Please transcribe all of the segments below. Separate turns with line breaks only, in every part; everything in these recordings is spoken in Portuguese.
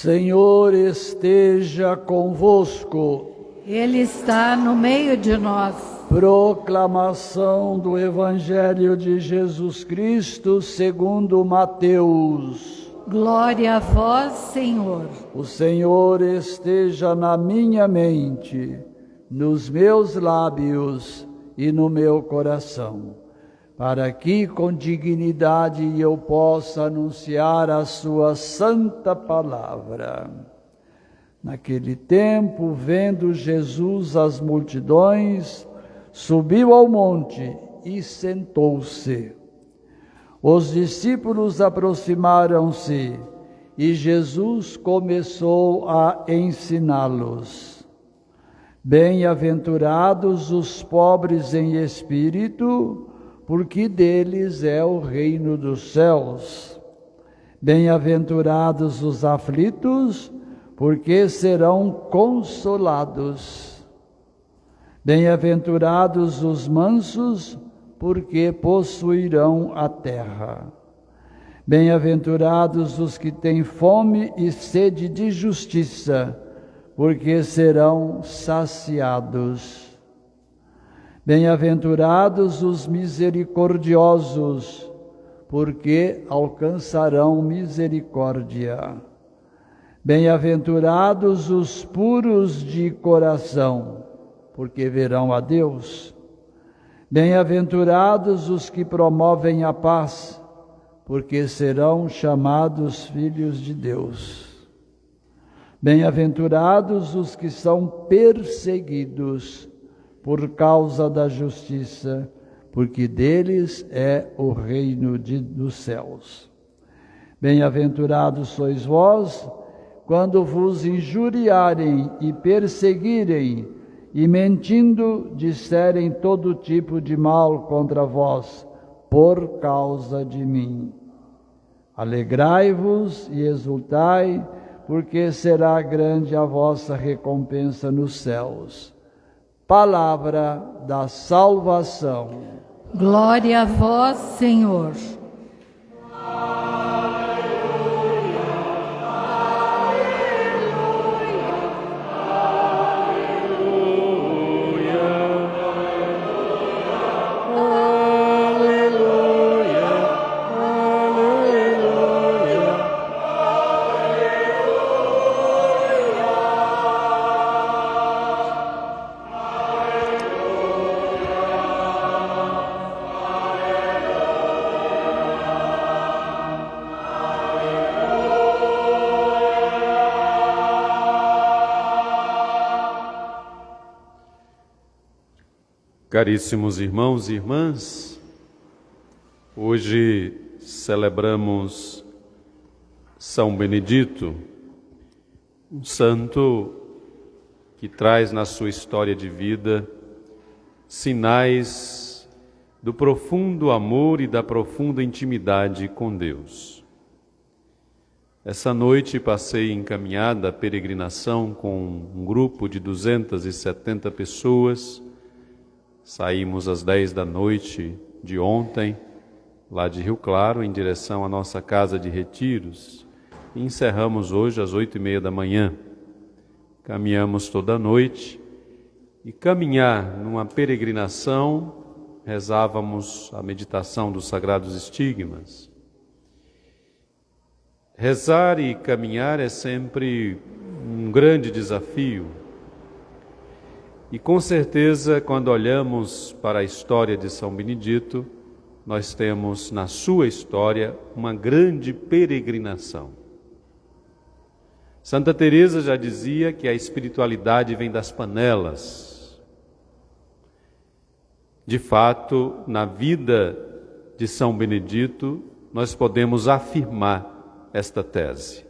Senhor esteja convosco.
Ele está no meio de nós.
Proclamação do Evangelho de Jesus Cristo segundo Mateus.
Glória a vós, Senhor.
O Senhor esteja na minha mente, nos meus lábios e no meu coração, para que com dignidade eu possa anunciar a sua santa palavra. Naquele tempo, vendo Jesus as multidões, subiu ao monte e sentou-se. Os discípulos aproximaram-se e Jesus começou a ensiná-los. Bem-aventurados os pobres em espírito, porque deles é o reino dos céus. Bem-aventurados os aflitos, porque serão consolados. Bem-aventurados os mansos, porque possuirão a terra. Bem-aventurados os que têm fome e sede de justiça, porque serão saciados. Bem-aventurados os misericordiosos, porque alcançarão misericórdia. Bem-aventurados os puros de coração, porque verão a Deus. Bem-aventurados os que promovem a paz, porque serão chamados filhos de Deus. Bem-aventurados os que são perseguidos por causa da justiça, porque deles é o reino dos céus. Bem-aventurados sois vós, quando vos injuriarem e perseguirem, e mentindo disserem todo tipo de mal contra vós, por causa de mim. Alegrai-vos e exultai, porque será grande a vossa recompensa nos céus. Palavra da salvação.
Glória a vós, Senhor.
Caríssimos irmãos e irmãs, hoje celebramos São Benedito, um santo que traz na sua história de vida sinais do profundo amor e da profunda intimidade com Deus. Essa noite passei em caminhada, peregrinação, com um grupo de 270 pessoas. Saímos às 10 da noite de ontem, lá de Rio Claro, em direção à nossa casa de retiros, e encerramos hoje às 8h30 da manhã. Caminhamos toda a noite, e caminhar numa peregrinação, rezávamos a meditação dos Sagrados Estigmas. Rezar e caminhar é sempre um grande desafio. E com certeza, quando olhamos para a história de São Benedito, nós temos na sua história uma grande peregrinação. Santa Teresa já dizia que a espiritualidade vem das panelas. De fato, na vida de São Benedito, nós podemos afirmar esta tese.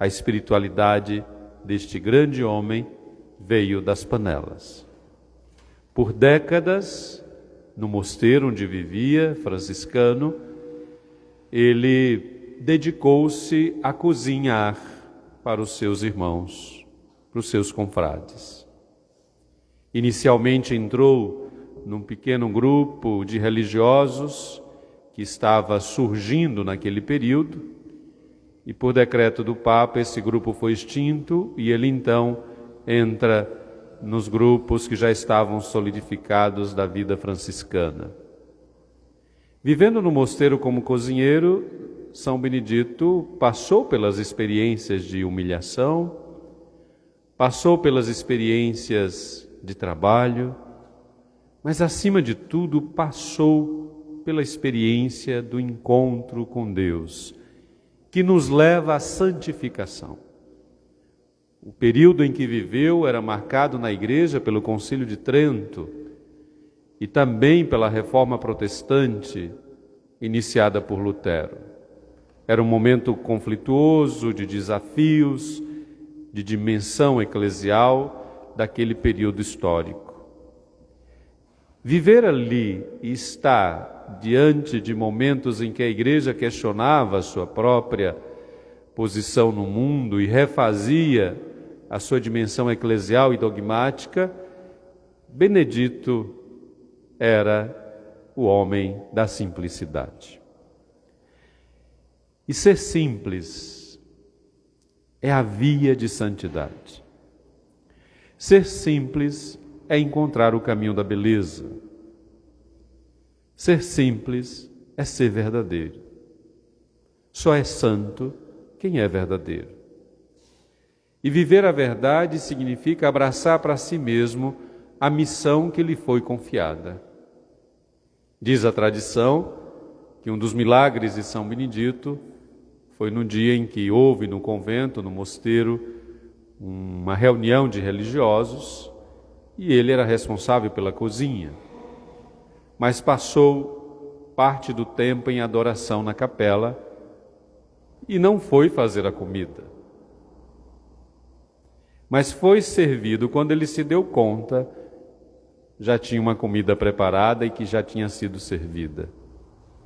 A espiritualidade deste grande homem veio das panelas. Por décadas, no mosteiro onde vivia, franciscano, ele dedicou-se a cozinhar para os seus irmãos, para os seus confrades. Inicialmente entrou num pequeno grupo de religiosos que estava surgindo naquele período, e por decreto do Papa esse grupo foi extinto e ele então entra nos grupos que já estavam solidificados da vida franciscana. Vivendo no mosteiro como cozinheiro, São Benedito passou pelas experiências de humilhação, passou pelas experiências de trabalho, mas acima de tudo passou pela experiência do encontro com Deus, que nos leva à santificação. O período em que viveu era marcado na Igreja pelo Concílio de Trento e também pela Reforma Protestante iniciada por Lutero. Era um momento conflituoso, de desafios, de dimensão eclesial daquele período histórico. Viver ali e estar diante de momentos em que a Igreja questionava a sua própria posição no mundo e refazia a sua dimensão eclesial e dogmática, Benedito era o homem da simplicidade. E ser simples é a via de santidade. Ser simples é encontrar o caminho da beleza. Ser simples é ser verdadeiro. Só é santo quem é verdadeiro. E viver a verdade significa abraçar para si mesmo a missão que lhe foi confiada. Diz a tradição que um dos milagres de São Benedito foi no dia em que houve no convento, no mosteiro, uma reunião de religiosos e ele era responsável pela cozinha, mas passou parte do tempo em adoração na capela e não foi fazer a comida. Mas foi servido, quando ele se deu conta, já tinha uma comida preparada e que já tinha sido servida.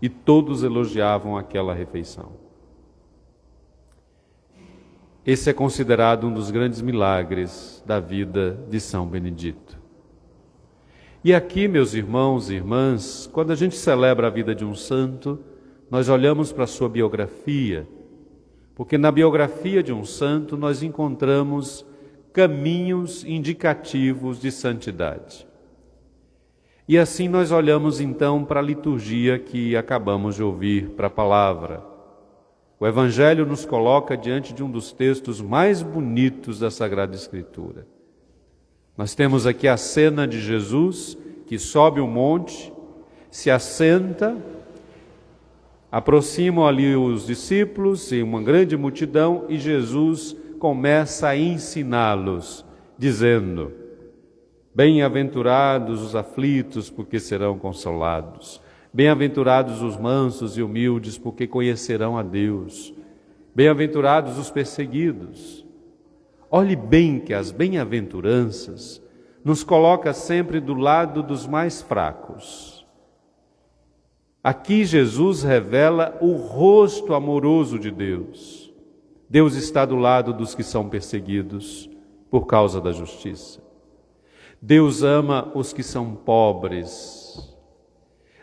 E todos elogiavam aquela refeição. Esse é considerado um dos grandes milagres da vida de São Benedito. E aqui, meus irmãos e irmãs, quando a gente celebra a vida de um santo, nós olhamos para a sua biografia, porque na biografia de um santo nós encontramos caminhos indicativos de santidade. E assim nós olhamos então para a liturgia que acabamos de ouvir, para a palavra. O Evangelho nos coloca diante de um dos textos mais bonitos da Sagrada Escritura. Nós temos aqui a cena de Jesus que sobe o monte, se assenta, aproximam ali os discípulos e uma grande multidão e Jesus começa a ensiná-los, dizendo: bem-aventurados os aflitos, porque serão consolados. Bem-aventurados os mansos e humildes, porque conhecerão a Deus. Bem-aventurados os perseguidos. Olhe bem que as bem-aventuranças nos coloca sempre do lado dos mais fracos. Aqui Jesus revela o rosto amoroso de Deus. Deus está do lado dos que são perseguidos por causa da justiça. Deus ama os que são pobres.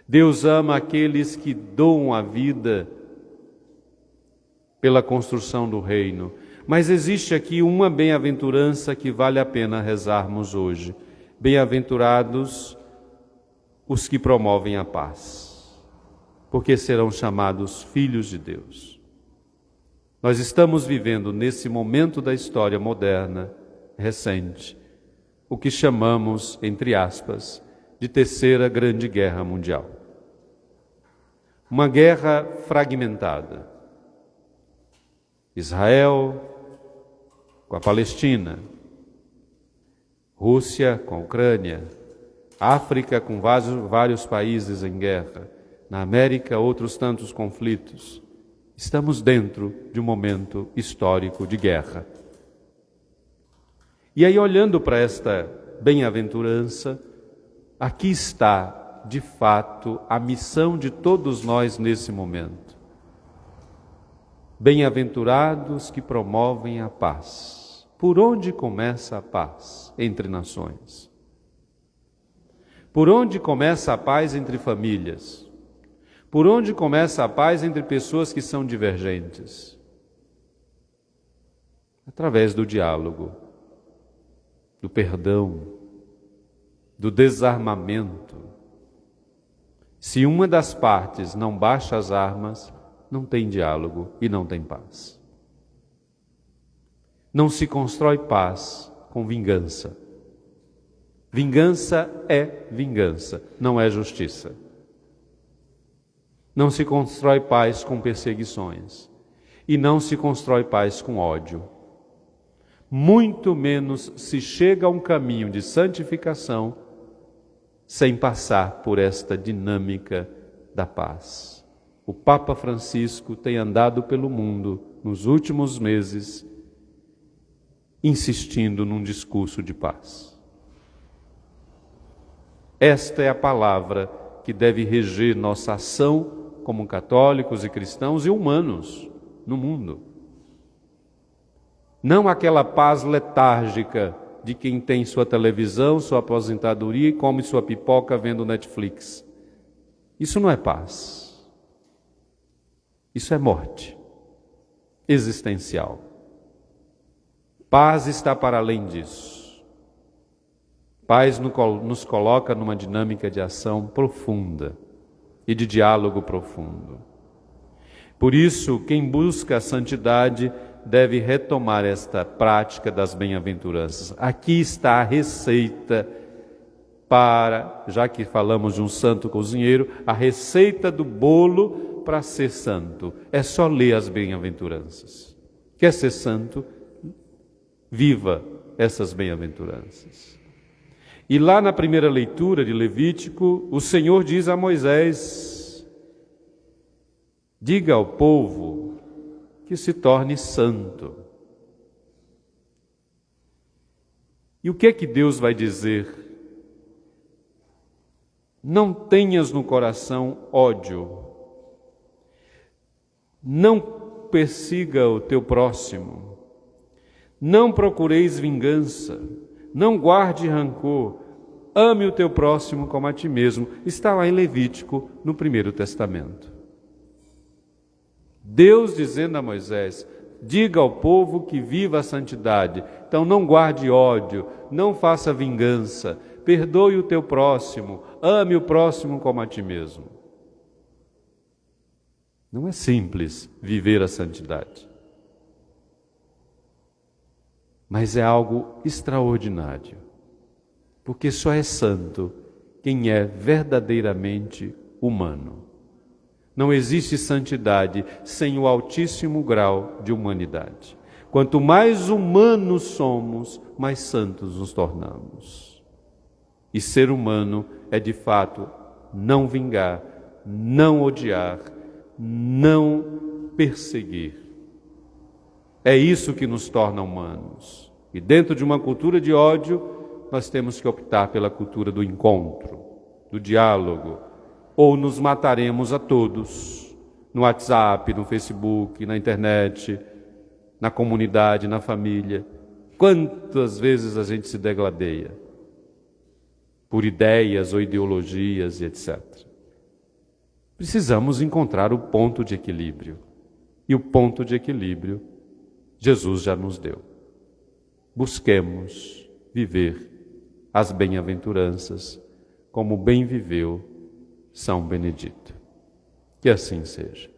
Deus ama aqueles que doam a vida pela construção do reino. Mas existe aqui uma bem-aventurança que vale a pena rezarmos hoje. Bem-aventurados os que promovem a paz, porque serão chamados filhos de Deus. Nós estamos vivendo nesse momento da história moderna, recente, o que chamamos, entre aspas, de Terceira Grande Guerra Mundial. Uma guerra fragmentada. Israel com a Palestina, Rússia com a Ucrânia, África com vários países em guerra, na América outros tantos conflitos. Estamos dentro de um momento histórico de guerra. E aí, olhando para esta bem-aventurança, aqui está, de fato, a missão de todos nós nesse momento. Bem-aventurados que promovem a paz. Por onde começa a paz entre nações? Por onde começa a paz entre famílias? Por onde começa a paz entre pessoas que são divergentes? através do diálogo, do perdão, do desarmamento. Se uma das partes não baixa as armas, não tem diálogo e não tem paz. Não se constrói paz com vingança. Vingança é vingança, não é justiça. Não se constrói paz com perseguições. E não se constrói paz com ódio. Muito menos se chega a um caminho de santificação sem passar por esta dinâmica da paz. O Papa Francisco tem andado pelo mundo nos últimos meses insistindo num discurso de paz. Esta é a palavra que deve reger nossa ação como católicos e cristãos e humanos no mundo. Não aquela paz letárgica de quem tem sua televisão, sua aposentadoria e come sua pipoca vendo Netflix. Isso não é paz. Isso é morte existencial. Paz está para além disso. Paz nos coloca numa dinâmica de ação profunda e de diálogo profundo. Por isso, quem busca a santidade deve retomar esta prática das bem-aventuranças. Aqui está a receita para, já que falamos de um santo cozinheiro, a receita do bolo para ser santo. É só ler as bem-aventuranças. Quer ser santo? Viva essas bem-aventuranças. E lá na primeira leitura de Levítico, o Senhor diz a Moisés: diga ao povo que se torne santo. E o que é que Deus vai dizer? Não tenhas no coração ódio. Não persiga o teu próximo. Não procureis vingança. Não guarde rancor. Ame o teu próximo como a ti mesmo. Está lá em Levítico, no Primeiro Testamento. Deus dizendo a Moisés: diga ao povo que viva a santidade. Então não guarde ódio, não faça vingança, perdoe o teu próximo, ame o próximo como a ti mesmo. Não é simples viver a santidade, mas é algo extraordinário, porque só é santo quem é verdadeiramente humano. Não existe santidade sem o altíssimo grau de humanidade. Quanto mais humanos somos, mais santos nos tornamos. E ser humano é, de fato, não vingar, não odiar, não perseguir. É isso que nos torna humanos. E dentro de uma cultura de ódio, nós temos que optar pela cultura do encontro, do diálogo, ou nos mataremos a todos, no WhatsApp, no Facebook, na internet, na comunidade, na família. Quantas vezes a gente se degladeia por ideias ou ideologias e etc. Precisamos encontrar o ponto de equilíbrio. E o ponto de equilíbrio Jesus já nos deu. Busquemos viver as bem-aventuranças como bem viveu São Benedito. Que assim seja.